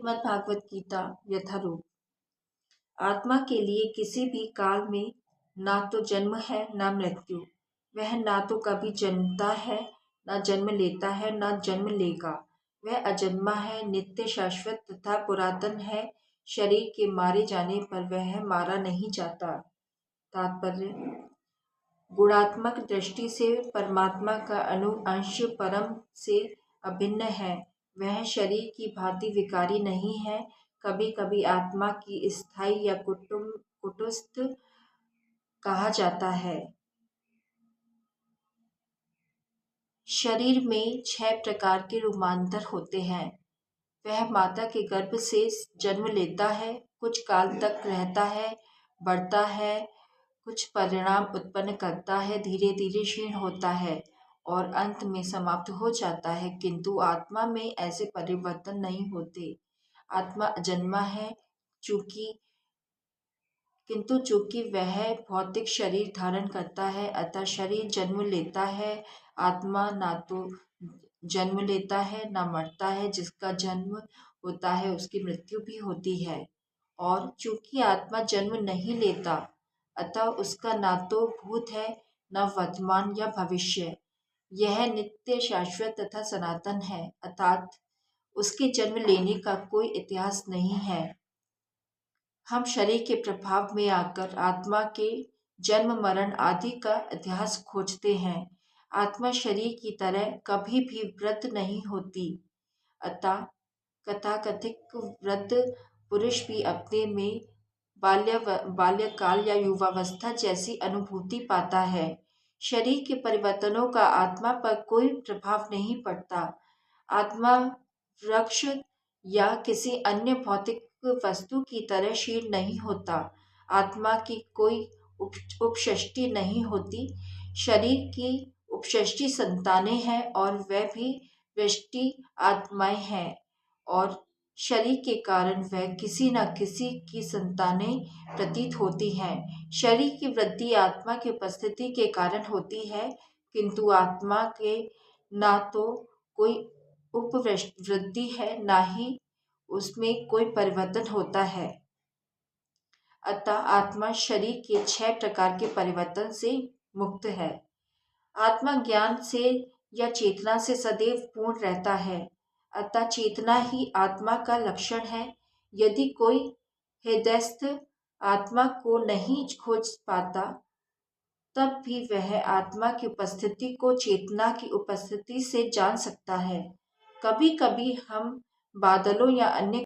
श्रीमद् भागवत गीता यथारूप। आत्मा के लिए किसी भी काल में ना तो जन्म है ना मृत्यु। वह ना तो कभी जन्मता है, ना जन्म लेता है, ना जन्म लेगा। वह अजन्मा है, नित्य, शाश्वत तथा पुरातन है। शरीर के मारे जाने पर वह मारा नहीं जाता। तात्पर्य: गुणात्मक दृष्टि से परमात्मा का अणु अंश परम से अभिन्न है। वह शरीर की भांति विकारी नहीं है। कभी कभी आत्मा की स्थायी या कुटस्थ कहा जाता है। शरीर में 6 प्रकार के रूपांतर होते हैं। वह माता के गर्भ से जन्म लेता है, कुछ काल तक रहता है, बढ़ता है, कुछ परिणाम उत्पन्न करता है, धीरे धीरे क्षीण होता है और अंत में समाप्त हो जाता है। किंतु आत्मा में ऐसे परिवर्तन नहीं होते। आत्मा अजन्मा है, चूंकि वह भौतिक शरीर धारण करता है, अतः शरीर जन्म लेता है। आत्मा ना तो जन्म लेता है ना मरता है। जिसका जन्म होता है उसकी मृत्यु भी होती है। और चूंकि आत्मा जन्म नहीं लेता, अतः उसका ना तो भूत है, न वर्तमान या भविष्य। यह नित्य, शाश्वत तथा सनातन है, अर्थात उसके जन्म लेने का कोई इतिहास नहीं है। हम शरीर के प्रभाव में आकर आत्मा के जन्म मरण आदि का इतिहास खोजते हैं। आत्मा शरीर की तरह कभी भी वृद्ध नहीं होती। अतः कथाकथित वृद्ध पुरुष भी अपने में बाल्यकाल या युवावस्था जैसी अनुभूति पाता है। शरीर के परिवर्तनों का आत्मा पर कोई प्रभाव नहीं पड़ता। आत्मा वृक्ष या किसी अन्य भौतिक वस्तु की तरह क्षीण नहीं होता। आत्मा की कोई उपसृष्टि नहीं होती। शरीर की उपसृष्टि संतानें हैं और वह भी वृष्टि आत्माएं हैं, और शरीर के कारण वह किसी न किसी की संतानें प्रतीत होती हैं। शरीर की वृद्धि आत्मा की उपस्थिति के कारण होती है, किंतु आत्मा के ना तो कोई उपवृद्धि है, ना ही उसमें कोई परिवर्तन होता है। अतः आत्मा शरीर के 6 प्रकार के परिवर्तन से मुक्त है। आत्मा ज्ञान से या चेतना से सदैव पूर्ण रहता है, अतः चेतना ही आत्मा का लक्षण है। यदि कोई हृदयस्थ आत्मा को नहीं खोज पाता, तब भी वह आत्मा की उपस्थिति को चेतना की उपस्थिति से जान सकता है। कभी कभी हम बादलों या अन्य